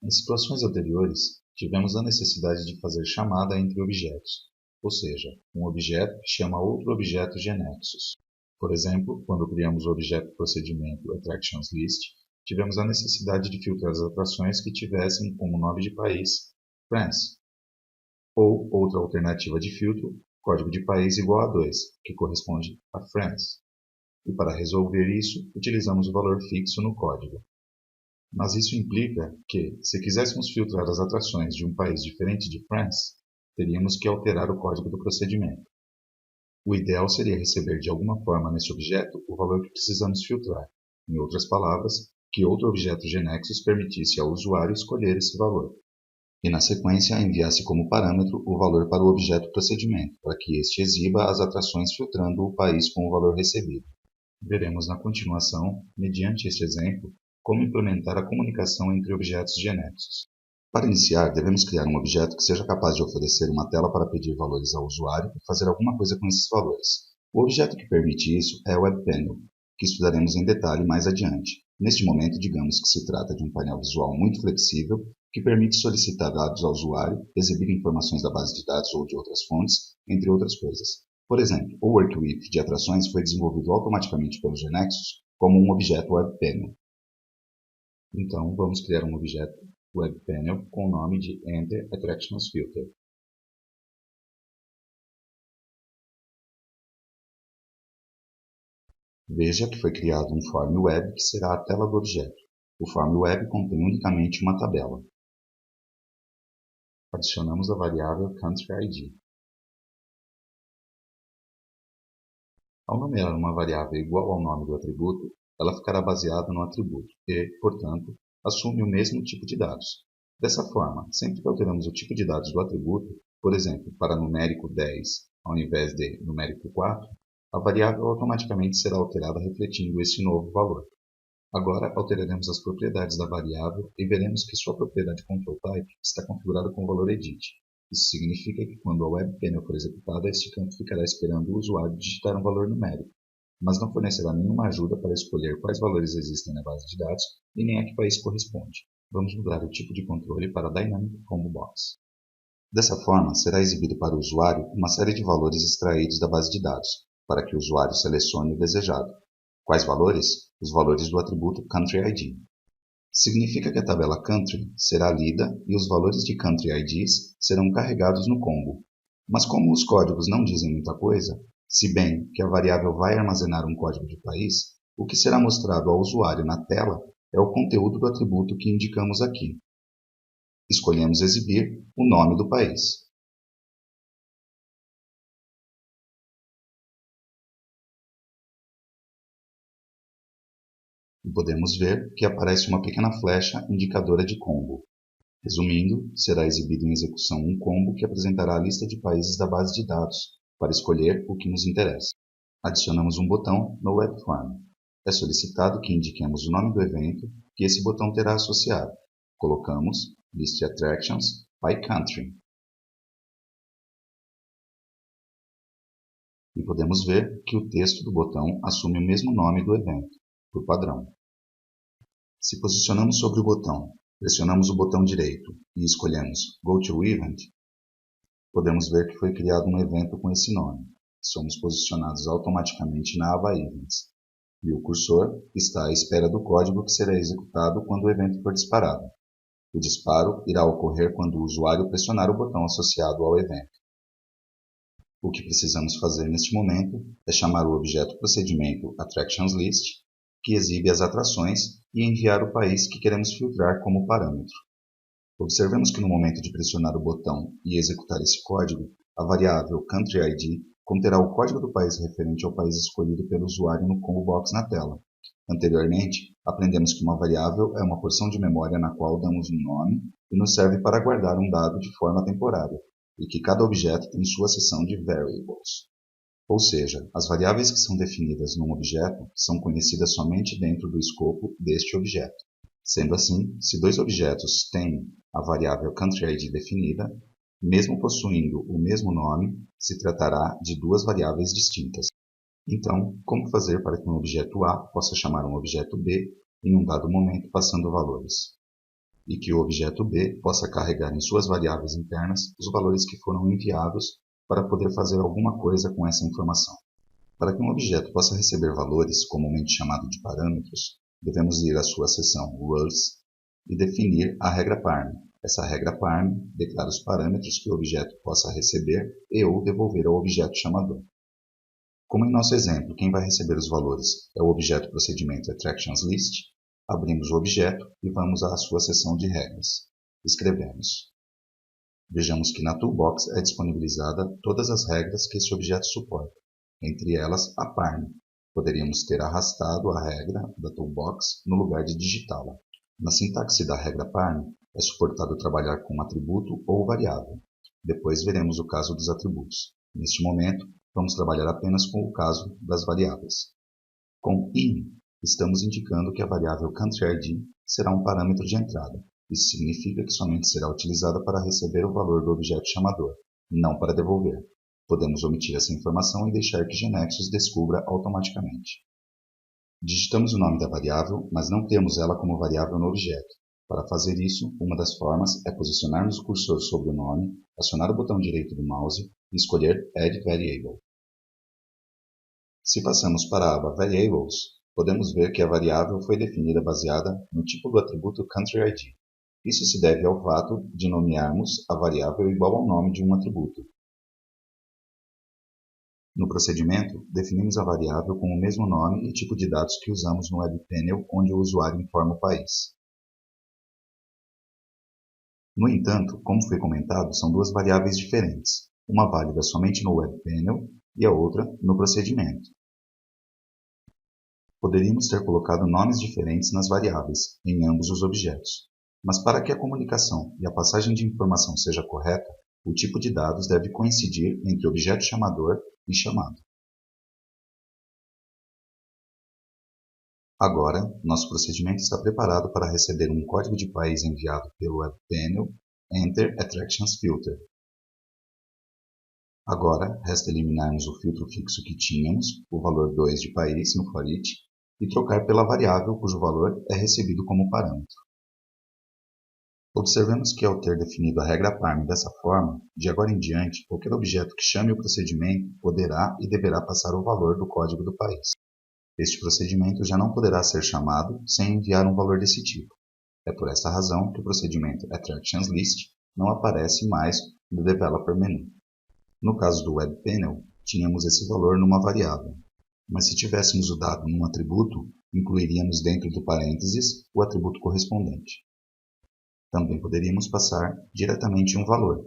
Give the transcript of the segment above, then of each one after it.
Em situações anteriores, tivemos a necessidade de fazer chamada entre objetos, ou seja, um objeto que chama outro objeto genexus. Por exemplo, quando criamos o objeto procedimento AttractionsList, tivemos a necessidade de filtrar as atrações que tivessem como nome de país France, ou outra alternativa de filtro, código de país igual a 2, que corresponde a France. E para resolver isso, utilizamos o valor fixo no código. Mas isso implica que, se quiséssemos filtrar as atrações de um país diferente de France, teríamos que alterar o código do procedimento. O ideal seria receber de alguma forma nesse objeto o valor que precisamos filtrar. Em outras palavras, que outro objeto genexus permitisse ao usuário escolher esse valor. E na sequência enviasse como parâmetro o valor para o objeto procedimento, para que este exiba as atrações filtrando o país com o valor recebido. Veremos na continuação, mediante este exemplo, como implementar a comunicação entre objetos genexus. Para iniciar, devemos criar um objeto que seja capaz de oferecer uma tela para pedir valores ao usuário e fazer alguma coisa com esses valores. O objeto que permite isso é o WebPanel, que estudaremos em detalhe mais adiante. Neste momento, digamos que se trata de um painel visual muito flexível que permite solicitar dados ao usuário, exibir informações da base de dados ou de outras fontes, entre outras coisas. Por exemplo, o WorkWith de atrações foi desenvolvido automaticamente pelo GeneXus como um objeto WebPanel. Então, vamos criar um objeto WebPanel com o nome de Enter Attractions Filter. Veja que foi criado um form web que será a tela do objeto. O form web contém unicamente uma tabela. Adicionamos a variável CountryID. Ao nomear uma variável igual ao nome do atributo, ela ficará baseada no atributo e, portanto, assume o mesmo tipo de dados. Dessa forma, sempre que alteramos o tipo de dados do atributo, por exemplo, para numérico 10 ao invés de numérico 4, a variável automaticamente será alterada refletindo esse novo valor. Agora, alteraremos as propriedades da variável e veremos que sua propriedade controlType está configurada com o valor edit. Isso significa que quando a WebPanel for executada, este campo ficará esperando o usuário digitar um valor numérico, mas não fornecerá nenhuma ajuda para escolher quais valores existem na base de dados e nem a que país corresponde. Vamos mudar o tipo de controle para Dynamic Combo Box. Dessa forma, será exibido para o usuário uma série de valores extraídos da base de dados, para que o usuário selecione o desejado. Quais valores? Os valores do atributo CountryID. Significa que a tabela Country será lida e os valores de Country IDs serão carregados no combo. Mas como os códigos não dizem muita coisa, se bem que a variável vai armazenar um código de país, o que será mostrado ao usuário na tela é o conteúdo do atributo que indicamos aqui. Escolhemos exibir o nome do país. E podemos ver que aparece uma pequena flecha indicadora de combo. Resumindo, será exibido em execução um combo que apresentará a lista de países da base de dados, para escolher o que nos interessa. Adicionamos um botão no WebForm. É solicitado que indiquemos o nome do evento que esse botão terá associado. Colocamos List Attractions by Country. E podemos ver que o texto do botão assume o mesmo nome do evento, por padrão. Se posicionamos sobre o botão, pressionamos o botão direito e escolhemos Go to Event, podemos ver que foi criado um evento com esse nome. Somos posicionados automaticamente na aba Events. E o cursor está à espera do código que será executado quando o evento for disparado. O disparo irá ocorrer quando o usuário pressionar o botão associado ao evento. O que precisamos fazer neste momento é chamar o objeto procedimento AttractionsList, que exibe as atrações, e enviar o país que queremos filtrar como parâmetro. Observemos que no momento de pressionar o botão e executar esse código, a variável CountryID conterá o código do país referente ao país escolhido pelo usuário no combo box na tela. Anteriormente, aprendemos que uma variável é uma porção de memória na qual damos um nome e nos serve para guardar um dado de forma temporária, e que cada objeto tem sua seção de variables. Ou seja, as variáveis que são definidas num objeto são conhecidas somente dentro do escopo deste objeto. Sendo assim, se dois objetos têm a variável CountryID definida, mesmo possuindo o mesmo nome, se tratará de duas variáveis distintas. Então, como fazer para que um objeto A possa chamar um objeto B em um dado momento passando valores? e que o objeto B possa carregar em suas variáveis internas os valores que foram enviados para poder fazer alguma coisa com essa informação. Para que um objeto possa receber valores, comumente chamado de parâmetros, devemos ir à sua seção Rules e definir a regra parm. Essa regra parm declara os parâmetros que o objeto possa receber e ou devolver ao objeto chamador. Como em nosso exemplo, quem vai receber os valores é o objeto procedimento AttractionsList, abrimos o objeto e vamos à sua seção de regras. Escrevemos. Vejamos que na Toolbox é disponibilizada todas as regras que esse objeto suporta, entre elas a parm. Poderíamos ter arrastado a regra da Toolbox no lugar de digitá-la. Na sintaxe da regra parm é suportado trabalhar com atributo ou variável. Depois veremos o caso dos atributos. Neste momento, vamos trabalhar apenas com o caso das variáveis. Com in, estamos indicando que a variável countryID será um parâmetro de entrada. Isso significa que somente será utilizada para receber o valor do objeto chamador, não para devolver. Podemos omitir essa informação e deixar que GNexus descubra automaticamente. Digitamos o nome da variável, mas não temos ela como variável no objeto. Para fazer isso, uma das formas é posicionarmos o cursor sobre o nome, acionar o botão direito do mouse e escolher Add Variable. Se passamos para a aba Variables, podemos ver que a variável foi definida baseada no tipo do atributo countryID. Isso se deve ao fato de nomearmos a variável igual ao nome de um atributo. No procedimento, definimos a variável com o mesmo nome e tipo de dados que usamos no webpanel onde o usuário informa o país. No entanto, como foi comentado, são duas variáveis diferentes, uma válida somente no webpanel e a outra no procedimento. Poderíamos ter colocado nomes diferentes nas variáveis, em ambos os objetos. Mas para que a comunicação e a passagem de informação seja correta, o tipo de dados deve coincidir entre objeto chamador e chamado. Agora, nosso procedimento está preparado para receber um código de país enviado pelo webpanel Enter Attractions Filter. Agora, resta eliminarmos o filtro fixo que tínhamos, o valor 2 de país, no foreach, e trocar pela variável cujo valor é recebido como parâmetro. Observemos que ao ter definido a regra parm dessa forma, de agora em diante, qualquer objeto que chame o procedimento poderá e deverá passar o valor do código do país. Este procedimento já não poderá ser chamado sem enviar um valor desse tipo. É por essa razão que o procedimento AttractionsList não aparece mais no Developer Menu. No caso do webpanel, tínhamos esse valor numa variável, mas se tivéssemos o dado num atributo, incluiríamos dentro do parênteses o atributo correspondente. Também poderíamos passar diretamente um valor,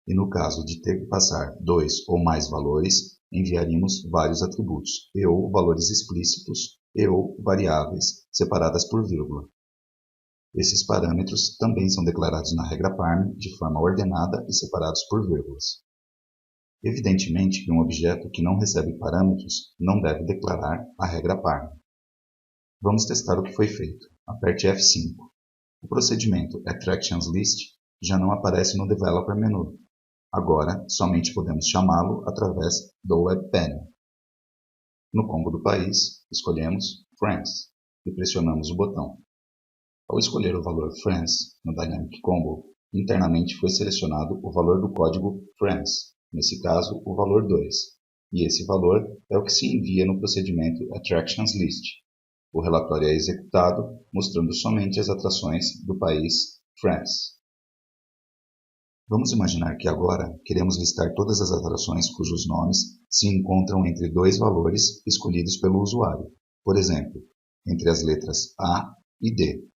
e no caso de ter que passar dois ou mais valores, enviaríamos vários atributos, e ou valores explícitos, e ou variáveis separadas por vírgula. Esses parâmetros também são declarados na regra parm de forma ordenada e separados por vírgulas. Evidentemente que um objeto que não recebe parâmetros não deve declarar a regra parm. Vamos testar o que foi feito. Aperte F5. O procedimento AttractionsList já não aparece no Developer Menu. Agora, somente podemos chamá-lo através do webpanel. No combo do país, escolhemos France e pressionamos o botão. Ao escolher o valor France no Dynamic Combo, internamente foi selecionado o valor do código France, nesse caso o valor 2, e esse valor é o que se envia no procedimento AttractionsList. O relatório é executado, mostrando somente as atrações do país France. Vamos imaginar que agora queremos listar todas as atrações cujos nomes se encontram entre dois valores escolhidos pelo usuário, por exemplo, entre as letras A e D.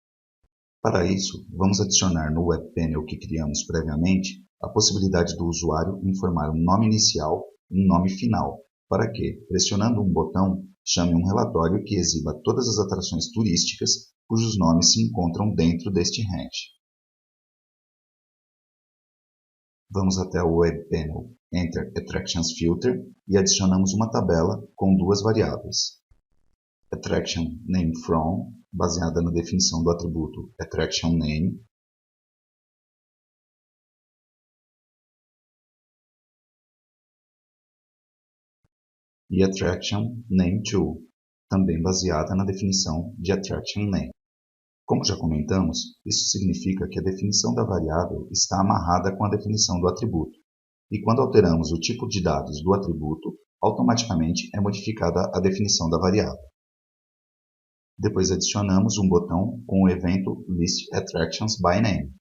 Para isso, vamos adicionar no webpanel que criamos previamente a possibilidade do usuário informar um nome inicial e um nome final, para que, pressionando um botão, chame um relatório que exiba todas as atrações turísticas cujos nomes se encontram dentro deste range. Vamos até o webpanel Enter Attractions Filter e adicionamos uma tabela com duas variáveis. Attraction Name From, baseada na definição do atributo Attraction Name, e Attraction Name To, também baseada na definição de Attraction Name. Como já comentamos, isso significa que a definição da variável está amarrada com a definição do atributo, e quando alteramos o tipo de dados do atributo, automaticamente é modificada a definição da variável. Depois adicionamos um botão com o evento ListAttractionsByName.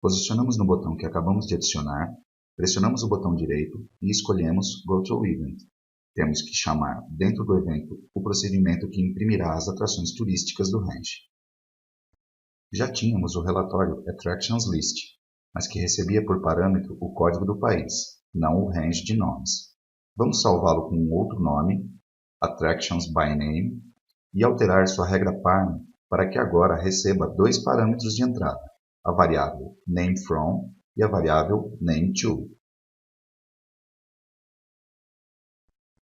Posicionamos no botão que acabamos de adicionar, pressionamos o botão direito e escolhemos GoToEvent. Temos que chamar dentro do evento o procedimento que imprimirá as atrações turísticas do range. Já tínhamos o relatório AttractionsList, mas que recebia por parâmetro o código do país, não o range de nomes. Vamos salvá-lo com um outro nome, AttractionsByName, e alterar sua regra parm para que agora receba dois parâmetros de entrada, a variável NameFrom e a variável NameTo.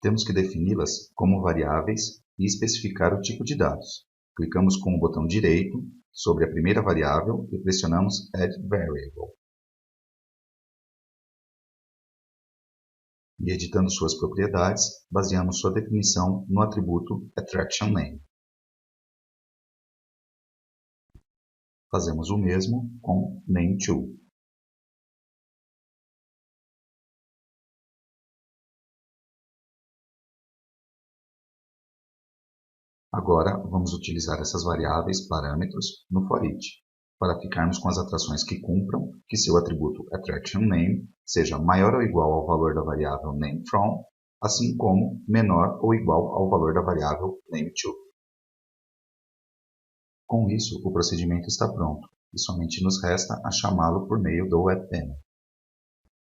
Temos que defini-las como variáveis e especificar o tipo de dados. Clicamos com o botão direito sobre a primeira variável e pressionamos Add Variable. E editando suas propriedades, baseamos sua definição no atributo AttractionName. Fazemos o mesmo com NameTo. Agora, vamos utilizar essas variáveis, parâmetros, no foreach, para ficarmos com as atrações que cumpram que seu atributo AttractionName seja maior ou igual ao valor da variável NameFrom, assim como menor ou igual ao valor da variável NameTo. Com isso, o procedimento está pronto, e somente nos resta a chamá-lo por meio do WebPanel.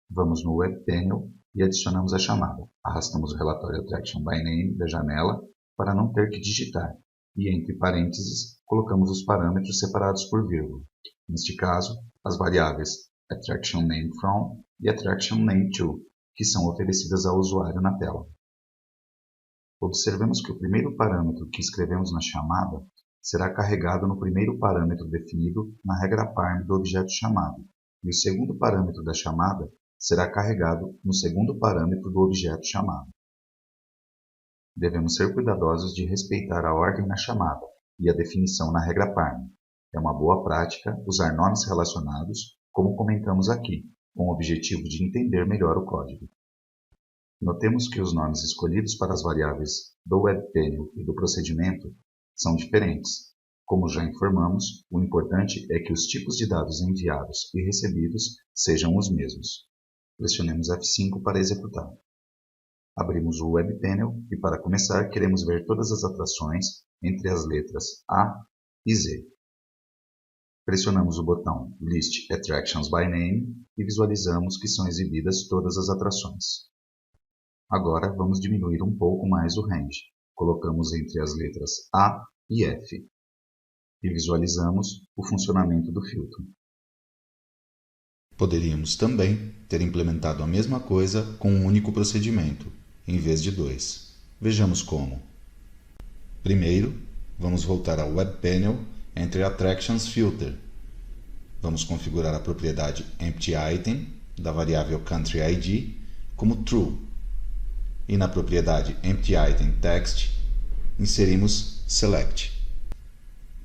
Vamos no WebPanel e adicionamos a chamada. Arrastamos o relatório AttractionByName da janela para não ter que digitar, e entre parênteses colocamos os parâmetros separados por vírgula. Neste caso, as variáveis AttractionNameFrom e AttractionNameTo, que são oferecidas ao usuário na tela. Observemos que o primeiro parâmetro que escrevemos na chamada será carregado no primeiro parâmetro definido na regra parm do objeto chamado, e o segundo parâmetro da chamada será carregado no segundo parâmetro do objeto chamado. Devemos ser cuidadosos de respeitar a ordem na chamada e a definição na regra parm. É uma boa prática usar nomes relacionados, como comentamos aqui, com o objetivo de entender melhor o código. Notemos que os nomes escolhidos para as variáveis do WebPanel e do procedimento são diferentes. Como já informamos, o importante é que os tipos de dados enviados e recebidos sejam os mesmos. Pressionemos F5 para executar. Abrimos o WebPanel e, para começar, queremos ver todas as atrações entre as letras A e Z. Pressionamos o botão ListAttractionsByName e visualizamos que são exibidas todas as atrações. Agora vamos diminuir um pouco mais o range. Colocamos entre as letras A e F e visualizamos o funcionamento do filtro. Poderíamos também ter implementado a mesma coisa com um único procedimento, em vez de dois. Vejamos como. Primeiro, vamos voltar ao WebPanel entre Attractions Filter. Vamos configurar a propriedade EmptyItem da variável CountryID como True. E na propriedade EmptyItemText, inserimos Select.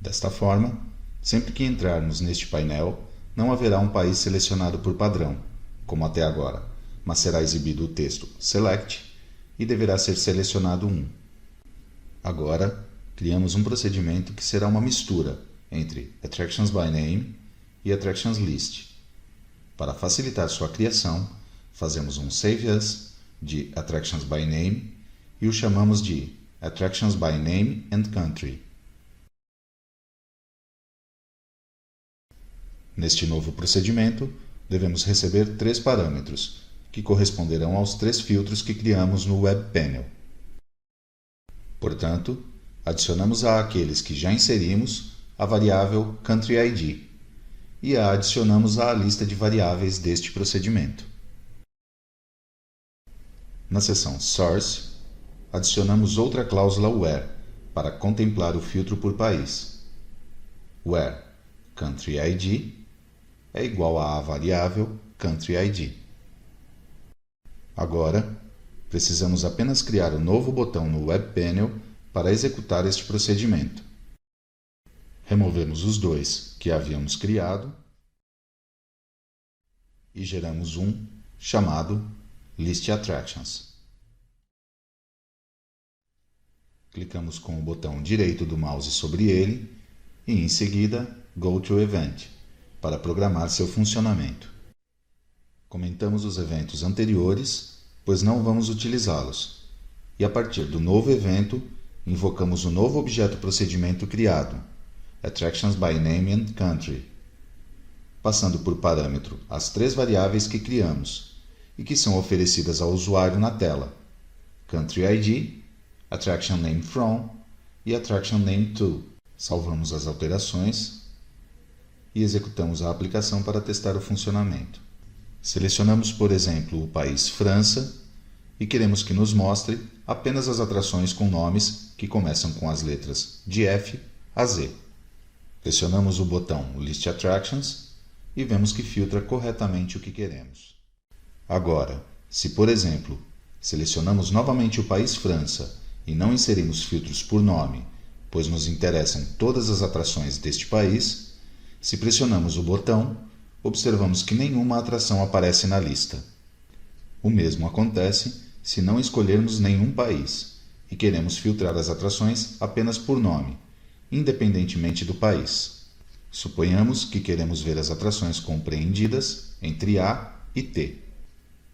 Desta forma, sempre que entrarmos neste painel, não haverá um país selecionado por padrão, como até agora, mas será exibido o texto Select e deverá ser selecionado um. Agora, criamos um procedimento que será uma mistura entre AttractionsByName e AttractionsList. Para facilitar sua criação, fazemos um Save As de AttractionsByName e o chamamos de AttractionsByName and Country. Neste novo procedimento, devemos receber três parâmetros, que corresponderão aos três filtros que criamos no WebPanel. Portanto, adicionamos àqueles que já inserimos a variável CountryID e a adicionamos à lista de variáveis deste procedimento. Na seção Source, adicionamos outra cláusula WHERE para contemplar o filtro por país. WHERE CountryID é igual à variável CountryID. Agora, Precisamos apenas criar um novo botão no Web Panel para executar este procedimento. Removemos os dois que havíamos criado e geramos um chamado List Attractions. Clicamos com o botão direito do mouse sobre ele e, em seguida, Go to Event, para programar seu funcionamento. Comentamos os eventos anteriores, pois não vamos utilizá-los, e a partir do novo evento, invocamos o novo objeto procedimento criado, Attractions by Name and Country, passando por parâmetro as 3 variáveis que criamos e que são oferecidas ao usuário na tela, Country ID, Attraction Name From e Attraction Name To. Salvamos as alterações e executamos a aplicação para testar o funcionamento. Selecionamos, por exemplo, o país França e queremos que nos mostre apenas as atrações com nomes que começam com as letras de F a Z. Pressionamos o botão List Attractions e vemos que filtra corretamente o que queremos. Agora, se por exemplo, selecionamos novamente o país França e não inserimos filtros por nome, pois nos interessam todas as atrações deste país, se pressionamos o botão, observamos que nenhuma atração aparece na lista. O mesmo acontece se não escolhermos nenhum país e queremos filtrar as atrações apenas por nome, independentemente do país. Suponhamos que queremos ver as atrações compreendidas entre A e T.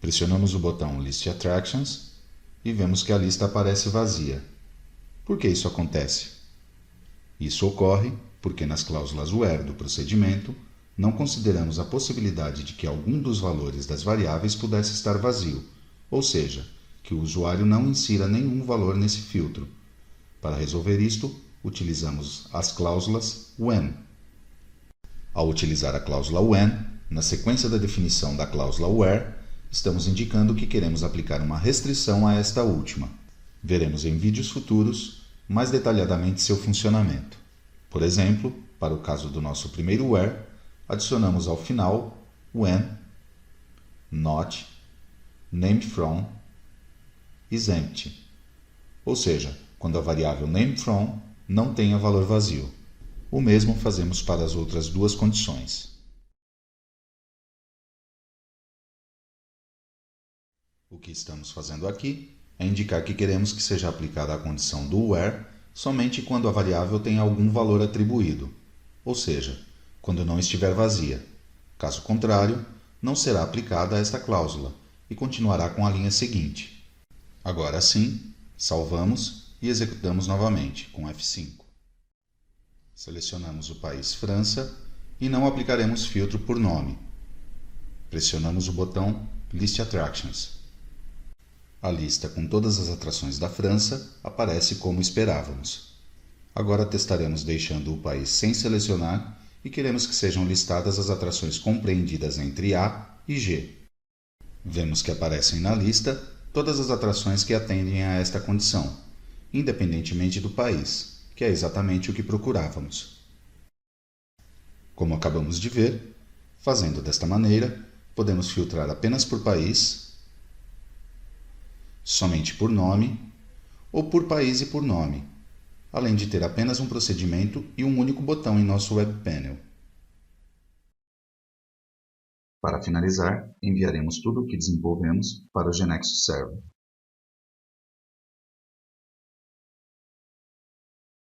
Pressionamos o botão List Attractions e vemos que a lista aparece vazia. Por que isso acontece? Isso ocorre porque nas cláusulas where do procedimento não consideramos a possibilidade de que algum dos valores das variáveis pudesse estar vazio, ou seja, que o usuário não insira nenhum valor nesse filtro. Para resolver isto, utilizamos as cláusulas when. Ao utilizar a cláusula when, na sequência da definição da cláusula where, estamos indicando que queremos aplicar uma restrição a esta última. Veremos em vídeos futuros mais detalhadamente seu funcionamento. Por exemplo, para o caso do nosso primeiro where, adicionamos ao final when, not, named from, is empty, ou seja, quando a variável named from não tenha valor vazio. O mesmo fazemos para as outras duas condições. O que estamos fazendo aqui é indicar que queremos que seja aplicada a condição do where somente quando a variável tem algum valor atribuído, ou seja, quando não estiver vazia. Caso contrário, não será aplicada esta cláusula e continuará com a linha seguinte. Agora sim, salvamos e executamos novamente com F5. Selecionamos o país França e não aplicaremos filtro por nome. Pressionamos o botão List Attractions. A lista com todas as atrações da França aparece como esperávamos. Agora testaremos deixando o país sem selecionar e queremos que sejam listadas as atrações compreendidas entre A e G. Vemos que aparecem na lista todas as atrações que atendem a esta condição, independentemente do país, que é exatamente o que procurávamos. Como acabamos de ver, fazendo desta maneira, podemos filtrar apenas por país, somente por nome ou por país e por nome, além de ter apenas um procedimento e um único botão em nosso Web Panel. Para finalizar, enviaremos tudo o que desenvolvemos para o GeneXus Server.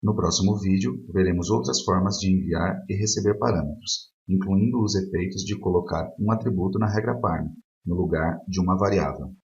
No próximo vídeo, veremos outras formas de enviar e receber parâmetros, incluindo os efeitos de colocar um atributo na regra parm, no lugar de uma variável.